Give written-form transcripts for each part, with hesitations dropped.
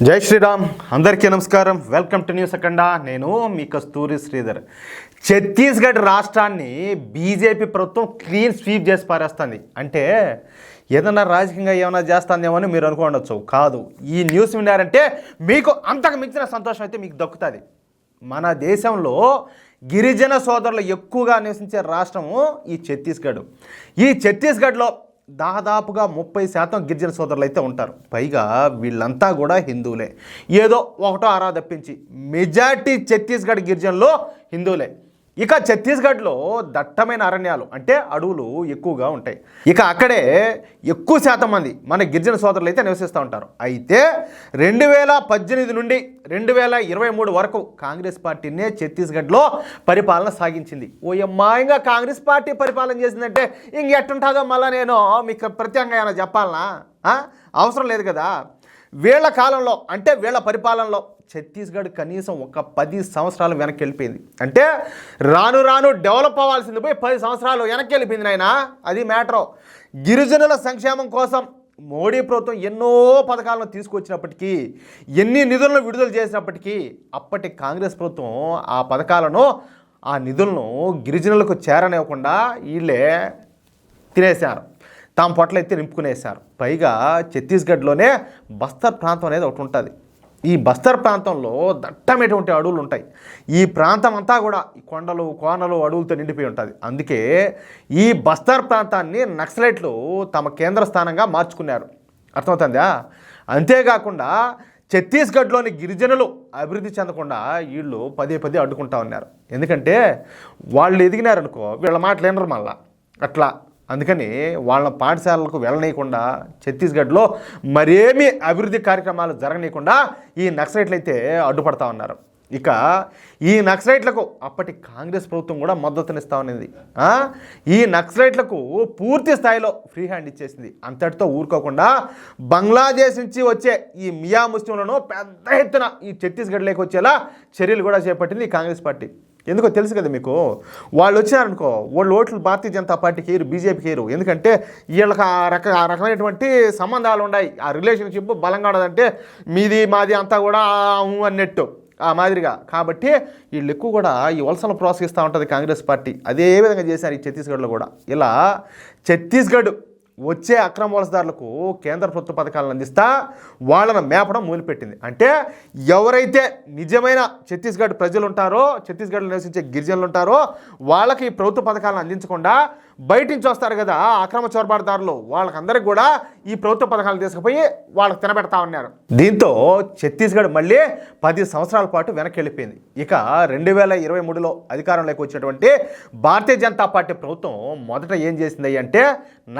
జై శ్రీరామ్. అందరికీ నమస్కారం. Welcome to news Akhanda. నేను మీ కస్తూరి శ్రీధర్. ఛత్తీస్గఢ్ రాష్ట్రాన్ని బీజేపీ ప్రభుత్వం క్లీన్ స్వీప్ చేసి పారేస్తుంది. అంటే ఏదన్నా రాజకీయంగా ఏమైనా చేస్తుందేమో అని మీరు అనుకోండొచ్చు. కాదు, ఈ న్యూస్ విన్నారంటే మీకు అంతకు మించిన సంతోషం అయితే మీకు దక్కుతుంది. మన దేశంలో గిరిజన సోదరులు ఎక్కువగా నివసించే రాష్ట్రము ఈ ఛత్తీస్గఢ్. ఈ ఛత్తీస్గఢ్లో దాదాపుగా 30% గిరిజన సోదరులు అయితే ఉంటారు. పైగా వీళ్ళంతా కూడా హిందువులే. ఏదో ఒకటో ఆరా తప్పించి మెజార్టీ ఛత్తీస్గఢ్ గిరిజనులు హిందువులే. ఇక ఛత్తీస్గఢ్లో దట్టమైన అరణ్యాలు అంటే అడవులు ఎక్కువగా ఉంటాయి. ఇక అక్కడే ఎక్కువ శాతం మంది మన గిరిజన సోదరులు అయితే నివసిస్తూ ఉంటారు. అయితే 2018 నుండి 2023 వరకు కాంగ్రెస్ పార్టీనే ఛత్తీస్గఢ్లో పరిపాలన సాగించింది. ఓయమ్మాయంగా కాంగ్రెస్ పార్టీ పరిపాలన చేసిందంటే ఇంకెట్టుంటుందో మళ్ళీ నేను మీకు ప్రత్యేకంగా ఏమైనా చెప్పాలనా? అవసరం లేదు కదా. వీళ్ళ కాలంలో అంటే వీళ్ళ పరిపాలనలో ఛత్తీస్గఢ్ కనీసం ఒక 10 సంవత్సరాలు వెనక్కి వెళ్ళిపోయింది. అంటే రాను రాను డెవలప్ అవ్వాల్సింది పోయి 10 సంవత్సరాలు వెనక్కి వెళ్ళిపోయింది నాయన. అది మ్యాటరు. గిరిజనుల సంక్షేమం కోసం మోడీ ప్రభుత్వం ఎన్నో పథకాలను తీసుకొచ్చినప్పటికీ, ఎన్ని నిధులను విడుదల చేసినప్పటికీ అప్పటి కాంగ్రెస్ ప్రభుత్వం ఆ పథకాలను, ఆ నిధులను గిరిజనులకు చేరనివ్వకుండా వీళ్ళే తినేశారు. తాము పొట్లయితే నింపుకునేశారు. పైగా ఛత్తీస్గఢ్లోనే బస్తర్ ప్రాంతం అనేది ఒకటి ఉంటుంది. ఈ బస్తర్ ప్రాంతంలో దట్టమైనటువంటి అడవులు ఉంటాయి. ఈ ప్రాంతం అంతా కూడా కొండలు, కోనలు, అడవులతో నిండిపోయి ఉంటుంది. అందుకే ఈ బస్తర్ ప్రాంతాన్ని నక్సలైట్లు తమ కేంద్ర స్థానంగా మార్చుకున్నారు. అర్థమవుతుందా? అంతేకాకుండా ఛత్తీస్గఢ్లోని గిరిజనులు అభివృద్ధి చెందకుండా వీళ్ళు పదే పదే అడ్డుకుంటా ఉన్నారు. ఎందుకంటే వాళ్ళు ఎదిగినారనుకో వీళ్ళ మాటలు వినరు మళ్ళా అట్లా. అందుకని వాళ్ళ పాఠశాలలకు వెళ్ళనీయకుండా ఛత్తీస్గఢ్లో మరేమీ అభివృద్ధి కార్యక్రమాలు జరగనీయకుండా ఈ నక్సలైట్లు అయితే అడ్డుపడతా ఉన్నారు. ఇక ఈ నక్సలైట్లకు అప్పటి కాంగ్రెస్ ప్రభుత్వం కూడా మద్దతునిస్తూ ఉన్నది. ఈ నక్సలైట్లకు పూర్తి స్థాయిలో ఫ్రీ హ్యాండ్ ఇచ్చేసింది. అంతటితో ఊరుకోకుండా బంగ్లాదేశ్ నుంచి వచ్చే ఈ మియా ముస్లింలను పెద్ద ఎత్తున ఈ ఛత్తీస్గఢ్లోకి వచ్చేలా చర్యలు కూడా చేపట్టింది ఈ కాంగ్రెస్ పార్టీ. ఎందుకో తెలుసు కదా మీకు. వాళ్ళు వచ్చినారనుకో వాళ్ళు ఓట్లు భారతీయ జనతా పార్టీకి వేయరు, బీజేపీకి వేయరు. ఎందుకంటే వీళ్ళకి ఆ రకమైనటువంటి సంబంధాలు ఉన్నాయి. ఆ రిలేషన్షిప్ బలంగా ఉండదంటే మీది మాది అంతా కూడా అన్నట్టు ఆ మాదిరిగా. కాబట్టి వీళ్ళు ఎక్కువ కూడా ఈ వలసలను ప్రోత్సహిస్తూ ఉంటుంది కాంగ్రెస్ పార్టీ. అదే విధంగా చేశారు ఈ ఛత్తీస్గఢ్లో కూడా. ఇలా ఛత్తీస్గఢ్ వచ్చే అక్రమ వలసదారులకు కేంద్ర ప్రభుత్వ పథకాలను అందిస్తా వాళ్ళను మేపడం మొదలుపెట్టింది. అంటే ఎవరైతే నిజమైన ఛత్తీస్గఢ్ ప్రజలు ఉంటారో, ఛత్తీస్గఢ్లో నివసించే గిరిజనులు ఉంటారో వాళ్ళకి ఈ ప్రభుత్వ పథకాలను అందించకుండా బయట నుంచి వస్తారు కదా అక్రమ చొరబాటుదారులు, వాళ్ళకందరికీ కూడా ఈ ప్రభుత్వ పథకాలు తీసుకుపోయి వాళ్ళకి తినబెడతా ఉన్నారు. దీంతో ఛత్తీస్గఢ్ మళ్ళీ 10 సంవత్సరాల పాటు వెనక్కి వెళ్ళిపోయింది. ఇక 2023లో అధికారంలోకి వచ్చినటువంటి భారతీయ జనతా పార్టీ ప్రభుత్వం మొదట ఏం చేసింది అంటే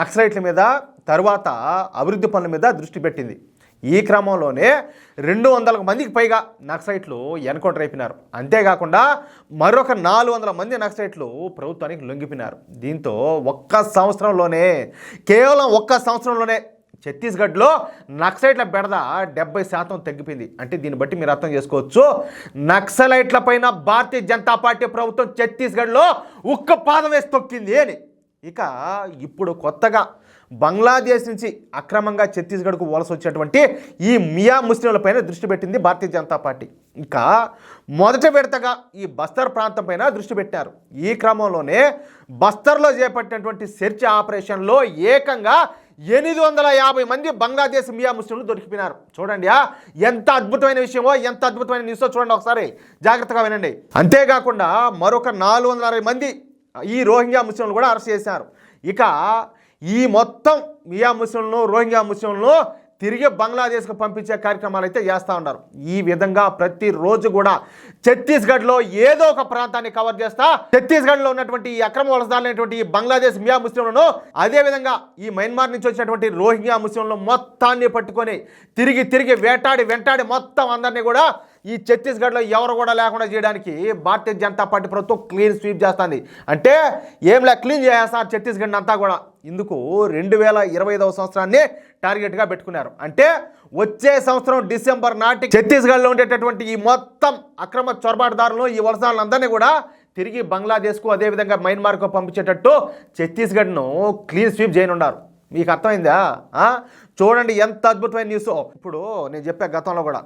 నక్సలైట్ల మీద, తర్వాత అభివృద్ధి పనుల మీద దృష్టి పెట్టింది. ఈ క్రమంలోనే 200 మందికి పైగా నక్సలైట్లు ఎన్కౌంటర్ అయిపోయినారు. అంతేకాకుండా మరొక 400 మంది నక్సలైట్లు ప్రభుత్వానికి లొంగిపోయినారు. దీంతో కేవలం ఒక్క సంవత్సరంలోనే ఛత్తీస్గఢ్లో నక్సలైట్ల బెడద 70% తగ్గిపోయింది. అంటే దీన్ని బట్టి మీరు అర్థం చేసుకోవచ్చు నక్సలైట్ల పైన భారతీయ జనతా పార్టీ ప్రభుత్వం ఛత్తీస్గఢ్లో ఉక్క పాదం వేసి తొక్కింది అని. ఇక ఇప్పుడు కొత్తగా బంగ్లాదేశ్ నుంచి అక్రమంగా ఛత్తీస్గఢ్కు వలస వచ్చేటువంటి ఈ మియా ముస్లింలపైన దృష్టి పెట్టింది భారతీయ జనతా పార్టీ. ఇంకా మొదటి విడతగా ఈ బస్తర్ ప్రాంతం పైన దృష్టి పెట్టారు. ఈ క్రమంలోనే బస్తర్లో చేపట్టినటువంటి సెర్చ్ ఆపరేషన్లో ఏకంగా 850 మంది బంగ్లాదేశ్ మియా ముస్లింలు దొరికిపోయినారు. చూడండి ఎంత అద్భుతమైన విషయమో, ఎంత అద్భుతమైన న్యూసో చూడండి ఒకసారి, జాగ్రత్తగా వినండి. అంతేకాకుండా మరొక 460 మంది ఈ రోహింగ్యా ముస్లింలు కూడా అరెస్ట్ చేశారు. ఇక ఈ మొత్తం మియా ముస్లింలను, రోహింగ్యా ముస్లింలను తిరిగి బంగ్లాదేశ్కు పంపించే కార్యక్రమాలు అయితే చేస్తూ ఉన్నారు. ఈ విధంగా ప్రతిరోజు కూడా ఛత్తీస్గఢ్లో ఏదో ఒక ప్రాంతాన్ని కవర్ చేస్తా ఛత్తీస్గఢ్లో ఉన్నటువంటి ఈ అక్రమ వలసదారులైనటువంటి ఈ బంగ్లాదేశ్ మియా ముస్లింలను, అదేవిధంగా ఈ మయన్మార్ నుంచి వచ్చినటువంటి రోహింగ్యా ముస్లింలను మొత్తాన్ని పట్టుకొని తిరిగి వెంటాడి మొత్తం అందరినీ కూడా ఈ ఛత్తీస్గఢ్లో ఎవరు కూడా లేకుండా చేయడానికి భారతీయ జనతా పార్టీ ప్రభుత్వం క్లీన్ స్వీప్ చేస్తుంది. అంటే క్లీన్ చేస్తారు ఛత్తీస్గఢ్ అంతా కూడా. ఇందుకు 2025వ సంవత్సరాన్ని టార్గెట్గా పెట్టుకున్నారు. అంటే వచ్చే సంవత్సరం డిసెంబర్ నాటికి ఛత్తీస్గఢ్లో ఉండేటటువంటి ఈ మొత్తం అక్రమ చొరబాటుదారులను, ఈ వలసలందరినీ కూడా తిరిగి బంగ్లాదేశ్కు, అదేవిధంగా మయన్మార్కు పంపించేటట్టు ఛత్తీస్గఢ్ను క్లీన్ స్వీప్ చేయనున్నారు. మీకు అర్థమైందా? చూడండి ఎంత అద్భుతమైన న్యూస్. ఇప్పుడు నేను చెప్పా గతంలో కూడా,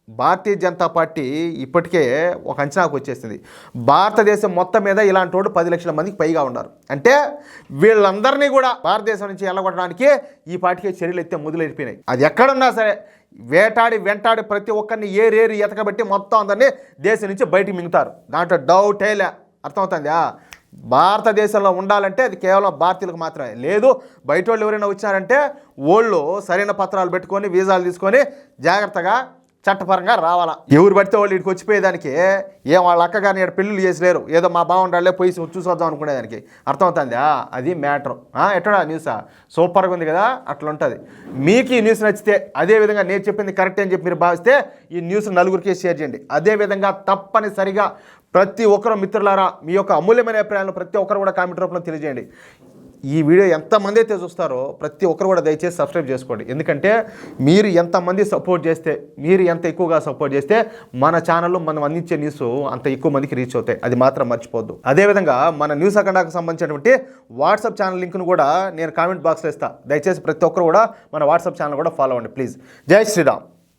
భారతీయ జనతా పార్టీ ఇప్పటికే ఒక అంచనాకు వచ్చేసింది. భారతదేశం మొత్తం మీద ఇలాంటి వాడు 10 లక్షల మందికి పైగా ఉన్నారు. అంటే వీళ్ళందరినీ కూడా భారతదేశం నుంచి వెళ్ళగొట్టడానికి ఈ పార్టీకి చర్యలు ఎత్తే మొదలైపోయినాయి. అది ఎక్కడున్నా సరే వెంటాడి ప్రతి ఒక్కరిని ఏరేరి ఎతకబెట్టి మొత్తం అందరినీ దేశం నుంచి బయటికి మింగుతారు. దాంట్లో డౌటేలే. అర్థమవుతుందా? భారతదేశంలో ఉండాలంటే అది కేవలం భారతీయులకు మాత్రమే. లేదు బయట వాళ్ళు ఎవరైనా వచ్చారంటే వాళ్ళు సరైన పత్రాలు పెట్టుకొని వీసాలు తీసుకొని జాగ్రత్తగా చట్టపరంగా రావాలా. ఎవరు పడితే వాళ్ళు ఇక్కడికి వచ్చిపోయేదానికి ఏం వాళ్ళ అక్కగారిని ఇక్కడ పెళ్ళిళ్ళు చేసిలేరు, ఏదో మా బాగుండాలే పోయి చూసొద్దాం అనుకునేదానికి. అర్థమవుతుందా? అది మ్యాటర్. ఎట్టడా న్యూసా సూపర్గా ఉంది కదా, అట్లా ఉంటుంది. మీకు ఈ న్యూస్ నచ్చితే, అదేవిధంగా నేను చెప్పింది కరెక్ట్ అని చెప్పి మీరు భావిస్తే ఈ న్యూస్ నలుగురికి షేర్ చేయండి. అదేవిధంగా తప్పనిసరిగా ప్రతి ఒక్కరు మిత్రులారా మీ యొక్క అమూల్యమైన అభిప్రాయాలను ప్రతి ఒక్కరు కూడా కామెంట్ రూపంలో తెలియజేయండి. ఈ వీడియో ఎంతమంది అయితే చూస్తారో ప్రతి ఒక్కరు కూడా దయచేసి సబ్స్క్రైబ్ చేసుకోండి. ఎందుకంటే మీరు ఎంతమంది సపోర్ట్ చేస్తే, మీరు ఎంత ఎక్కువగా సపోర్ట్ చేస్తే మన ఛానల్లో మనం అందించే న్యూస్ అంత ఎక్కువ మందికి రీచ్ అవుతాయి. అది మాత్రం మర్చిపోద్దు. అదేవిధంగా మన న్యూస్ అఖండాకు సంబంధించినటువంటి వాట్సాప్ ఛానల్ లింక్ను కూడా నేను కామెంట్ బాక్స్లో ఇస్తాను. దయచేసి ప్రతి ఒక్కరు కూడా మన వాట్సాప్ ఛానల్ కూడా ఫాలో అవ్వండి ప్లీజ్. జై శ్రీరామ్.